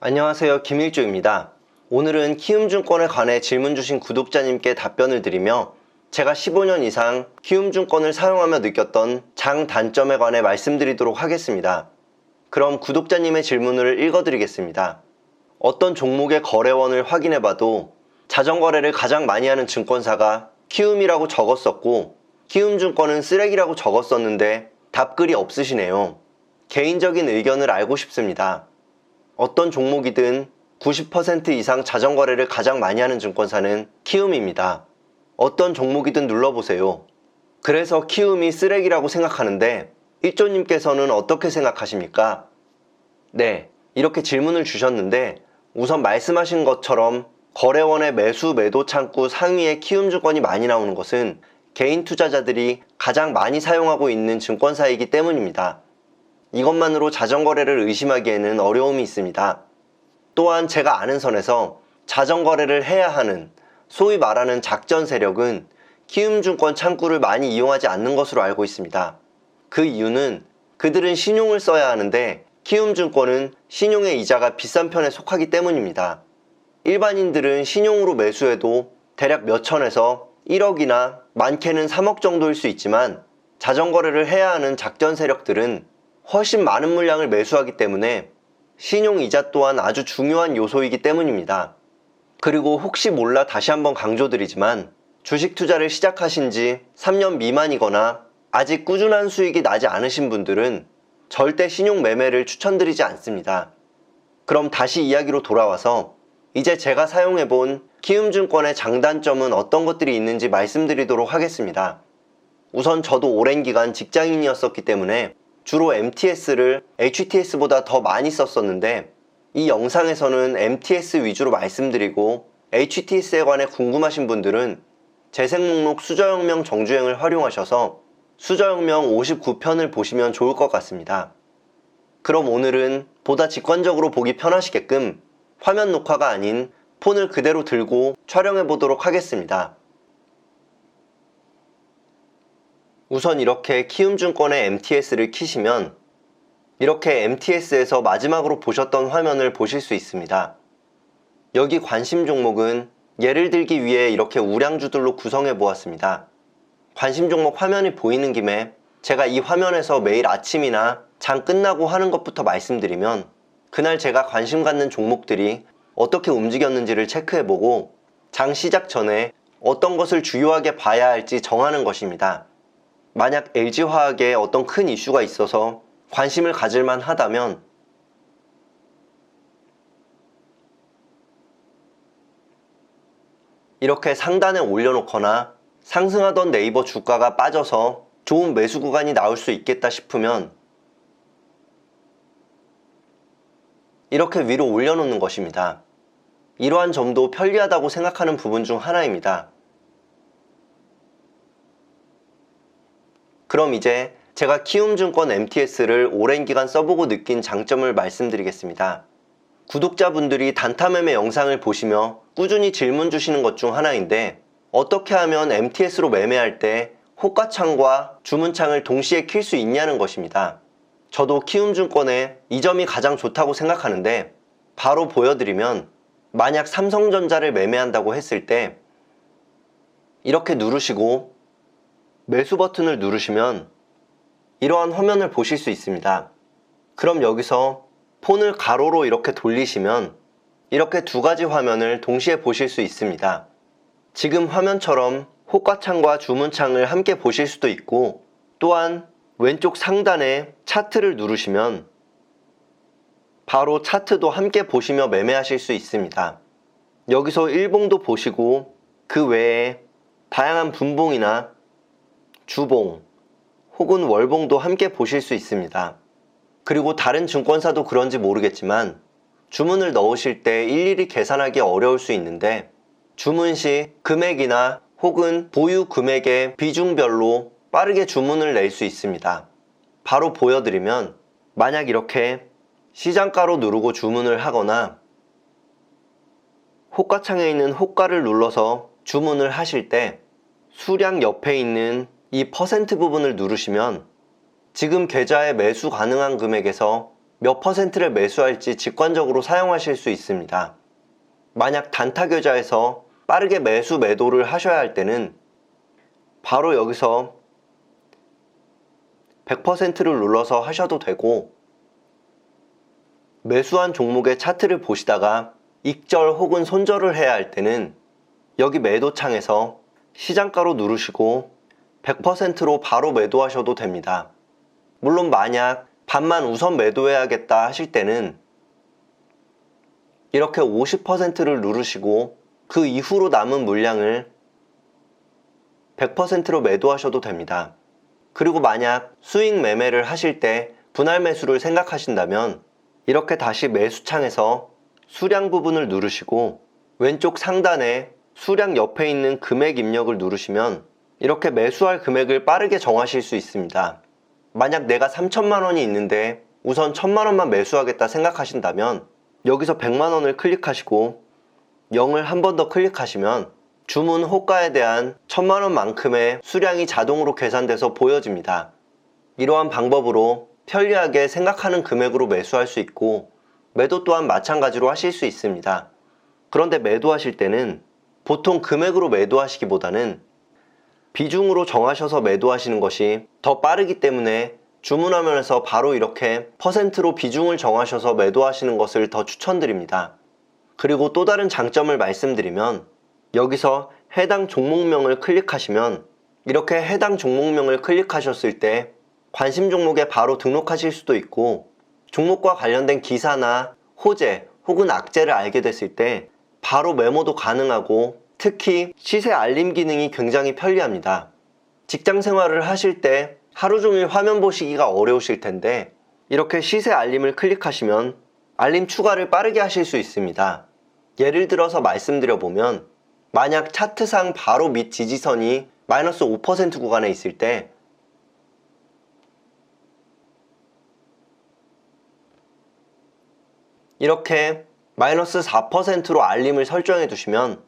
안녕하세요, 김일조입니다. 오늘은 키움증권에 관해 질문 주신 구독자님께 답변을 드리며 제가 15년 이상 키움증권을 사용하며 느꼈던 장단점에 관해 말씀드리도록 하겠습니다. 그럼 구독자님의 질문을 읽어드리겠습니다. 어떤 종목의 거래원을 확인해봐도 자전거래를 가장 많이 하는 증권사가 키움이라고 적었었고 키움증권은 쓰레기라고 적었었는데 답글이 없으시네요. 개인적인 의견을 알고 싶습니다. 어떤 종목이든 90% 이상 자전거래를 가장 많이 하는 증권사는 키움입니다. 어떤 종목이든 눌러보세요. 그래서 키움이 쓰레기라고 생각하는데 일조님께서는 어떻게 생각하십니까? 네, 이렇게 질문을 주셨는데 우선 말씀하신 것처럼 거래원의 매수 매도 창구 상위에 키움증권이 많이 나오는 것은 개인 투자자들이 가장 많이 사용하고 있는 증권사이기 때문입니다. 이것만으로 자전거래를 의심하기에는 어려움이 있습니다. 또한 제가 아는 선에서 자전거래를 해야 하는 소위 말하는 작전 세력은 키움증권 창구를 많이 이용하지 않는 것으로 알고 있습니다. 그 이유는 그들은 신용을 써야 하는데 키움증권은 신용의 이자가 비싼 편에 속하기 때문입니다. 일반인들은 신용으로 매수해도 대략 몇천에서 1억이나 많게는 3억 정도일 수 있지만 자전거래를 해야 하는 작전 세력들은 훨씬 많은 물량을 매수하기 때문에 신용이자 또한 아주 중요한 요소이기 때문입니다. 그리고 혹시 몰라 다시 한번 강조드리지만 주식 투자를 시작하신 지 3년 미만이거나 아직 꾸준한 수익이 나지 않으신 분들은 절대 신용 매매를 추천드리지 않습니다. 그럼 다시 이야기로 돌아와서 이제 제가 사용해본 키움증권의 장단점은 어떤 것들이 있는지 말씀드리도록 하겠습니다. 우선 저도 오랜 기간 직장인이었었기 때문에 주로 MTS를 HTS보다 더 많이 썼었는데 이 영상에서는 MTS 위주로 말씀드리고 HTS에 관해 궁금하신 분들은 재생 목록 수저혁명 정주행을 활용하셔서 수저혁명 59편을 보시면 좋을 것 같습니다. 그럼 오늘은 보다 직관적으로 보기 편하시게끔 화면 녹화가 아닌 폰을 그대로 들고 촬영해 보도록 하겠습니다. 우선 이렇게 키움증권의 MTS를 키시면 이렇게 MTS에서 마지막으로 보셨던 화면을 보실 수 있습니다. 여기 관심 종목은 예를 들기 위해 이렇게 우량주들로 구성해 보았습니다. 관심 종목 화면이 보이는 김에 제가 이 화면에서 매일 아침이나 장 끝나고 하는 것부터 말씀드리면 그날 제가 관심 갖는 종목들이 어떻게 움직였는지를 체크해보고 장 시작 전에 어떤 것을 주요하게 봐야 할지 정하는 것입니다. 만약 LG화학에 어떤 큰 이슈가 있어서 관심을 가질만 하다면 이렇게 상단에 올려놓거나 상승하던 네이버 주가가 빠져서 좋은 매수 구간이 나올 수 있겠다 싶으면 이렇게 위로 올려놓는 것입니다. 이러한 점도 편리하다고 생각하는 부분 중 하나입니다. 그럼 이제 제가 키움증권 MTS를 오랜 기간 써보고 느낀 장점을 말씀드리겠습니다. 구독자분들이 단타매매 영상을 보시며 꾸준히 질문 주시는 것 중 하나인데 어떻게 하면 MTS로 매매할 때 호가창과 주문창을 동시에 킬 수 있냐는 것입니다. 저도 키움증권에 이 점이 가장 좋다고 생각하는데 바로 보여드리면 만약 삼성전자를 매매한다고 했을 때 이렇게 누르시고 매수 버튼을 누르시면 이러한 화면을 보실 수 있습니다. 그럼 여기서 폰을 가로로 이렇게 돌리시면 이렇게 두 가지 화면을 동시에 보실 수 있습니다. 지금 화면처럼 호가창과 주문창을 함께 보실 수도 있고 또한 왼쪽 상단에 차트를 누르시면 바로 차트도 함께 보시며 매매하실 수 있습니다. 여기서 일봉도 보시고 그 외에 다양한 분봉이나 주봉 혹은 월봉도 함께 보실 수 있습니다. 그리고 다른 증권사도 그런지 모르겠지만 주문을 넣으실 때 일일이 계산하기 어려울 수 있는데 주문 시 금액이나 혹은 보유 금액의 비중별로 빠르게 주문을 낼 수 있습니다. 바로 보여드리면 만약 이렇게 시장가로 누르고 주문을 하거나 호가창에 있는 호가를 눌러서 주문을 하실 때 수량 옆에 있는 이 퍼센트 부분을 누르시면 지금 계좌에 매수 가능한 금액에서 몇 퍼센트를 매수할지 직관적으로 사용하실 수 있습니다. 만약 단타 계좌에서 빠르게 매수 매도를 하셔야 할 때는 바로 여기서 100%를 눌러서 하셔도 되고, 매수한 종목의 차트를 보시다가 익절 혹은 손절을 해야 할 때는 여기 매도 창에서 시장가로 누르시고 100%로 바로 매도하셔도 됩니다. 물론 만약 반만 우선 매도해야겠다 하실 때는 이렇게 50%를 누르시고 그 이후로 남은 물량을 100%로 매도하셔도 됩니다. 그리고 만약 수익 매매를 하실 때 분할 매수를 생각하신다면 이렇게 다시 매수창에서 수량 부분을 누르시고 왼쪽 상단에 수량 옆에 있는 금액 입력을 누르시면 이렇게 매수할 금액을 빠르게 정하실 수 있습니다. 만약 내가 3천만 원이 있는데 우선 1,000만 원만 매수하겠다 생각하신다면 여기서 100만 원을 클릭하시고 0을 한 번 더 클릭하시면 주문 호가에 대한 1,000만 원만큼의 수량이 자동으로 계산돼서 보여집니다. 이러한 방법으로 편리하게 생각하는 금액으로 매수할 수 있고, 매도 또한 마찬가지로 하실 수 있습니다. 그런데 매도하실 때는 보통 금액으로 매도하시기보다는 비중으로 정하셔서 매도하시는 것이 더 빠르기 때문에 주문화면에서 바로 이렇게 퍼센트로 비중을 정하셔서 매도하시는 것을 더 추천드립니다. 그리고 또 다른 장점을 말씀드리면 여기서 해당 종목명을 클릭하시면 이렇게 해당 종목명을 클릭하셨을 때 관심 종목에 바로 등록하실 수도 있고, 종목과 관련된 기사나 호재 혹은 악재를 알게 됐을 때 바로 메모도 가능하고, 특히 시세 알림 기능이 굉장히 편리합니다. 직장 생활을 하실 때 하루 종일 화면 보시기가 어려우실 텐데 이렇게 시세 알림을 클릭하시면 알림 추가를 빠르게 하실 수 있습니다. 예를 들어서 말씀드려보면 만약 차트상 바로 밑 지지선이 마이너스 5% 구간에 있을 때 이렇게 마이너스 4%로 알림을 설정해 두시면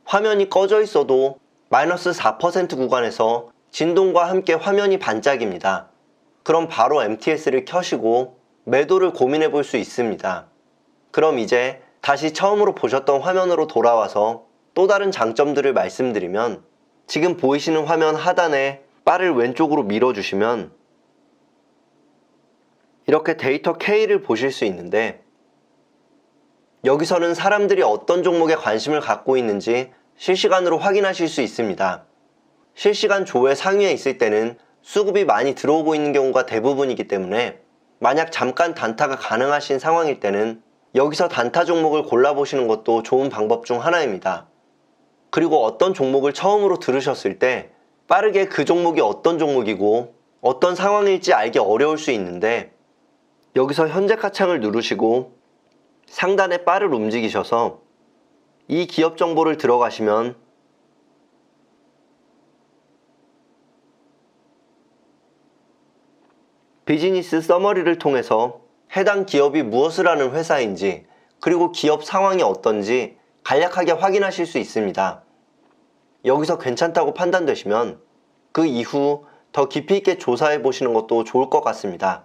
화면이 꺼져 있어도 마이너스 4% 구간에서 진동과 함께 화면이 반짝입니다. 그럼 바로 MTS를 켜시고 매도를 고민해 볼 수 있습니다. 그럼 이제 다시 처음으로 보셨던 화면으로 돌아와서 또 다른 장점들을 말씀드리면, 지금 보이시는 화면 하단에 바를 왼쪽으로 밀어주시면 이렇게 데이터 K를 보실 수 있는데, 여기서는 사람들이 어떤 종목에 관심을 갖고 있는지 실시간으로 확인하실 수 있습니다. 실시간 조회 상위에 있을 때는 수급이 많이 들어오고 있는 경우가 대부분이기 때문에 만약 잠깐 단타가 가능하신 상황일 때는 여기서 단타 종목을 골라보시는 것도 좋은 방법 중 하나입니다. 그리고 어떤 종목을 처음으로 들으셨을 때 빠르게 그 종목이 어떤 종목이고 어떤 상황일지 알기 어려울 수 있는데, 여기서 현재가 창을 누르시고 상단에 바를 움직이셔서 이 기업 정보를 들어가시면 비즈니스 서머리를 통해서 해당 기업이 무엇을 하는 회사인지 그리고 기업 상황이 어떤지 간략하게 확인하실 수 있습니다. 여기서 괜찮다고 판단되시면 그 이후 더 깊이 있게 조사해 보시는 것도 좋을 것 같습니다.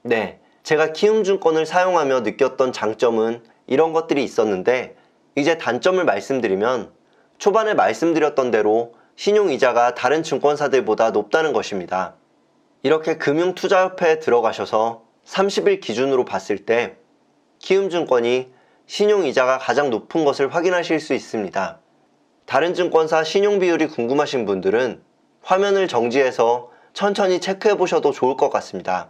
네, 제가 키움증권을 사용하며 느꼈던 장점은 이런 것들이 있었는데, 이제 단점을 말씀드리면 초반에 말씀드렸던 대로 신용이자가 다른 증권사들보다 높다는 것입니다. 이렇게 금융투자협회에 들어가셔서 30일 기준으로 봤을 때 키움증권이 신용이자가 가장 높은 것을 확인하실 수 있습니다. 다른 증권사 신용비율이 궁금하신 분들은 화면을 정지해서 천천히 체크해 보셔도 좋을 것 같습니다.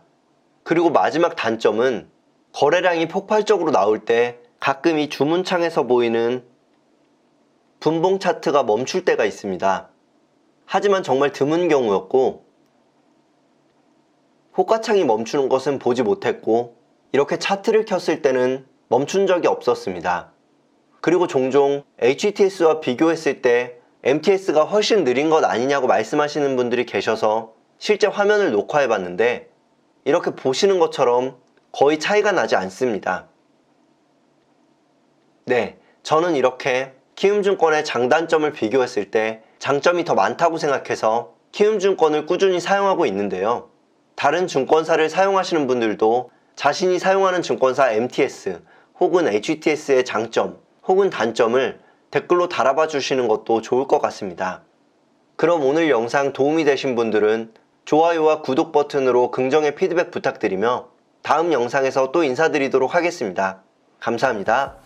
그리고 마지막 단점은 거래량이 폭발적으로 나올 때 가끔 이 주문창에서 보이는 분봉 차트가 멈출 때가 있습니다. 하지만 정말 드문 경우였고, 호가창이 멈추는 것은 보지 못했고 이렇게 차트를 켰을 때는 멈춘 적이 없었습니다. 그리고 종종 HTS와 비교했을 때 MTS가 훨씬 느린 것 아니냐고 말씀하시는 분들이 계셔서 실제 화면을 녹화해 봤는데 이렇게 보시는 것처럼 거의 차이가 나지 않습니다. 네, 저는 이렇게 키움증권의 장단점을 비교했을 때 장점이 더 많다고 생각해서 키움증권을 꾸준히 사용하고 있는데요. 다른 증권사를 사용하시는 분들도 자신이 사용하는 증권사 MTS 혹은 HTS의 장점 혹은 단점을 댓글로 달아봐 주시는 것도 좋을 것 같습니다. 그럼 오늘 영상 도움이 되신 분들은 좋아요와 구독 버튼으로 긍정의 피드백 부탁드리며 다음 영상에서 또 인사드리도록 하겠습니다. 감사합니다.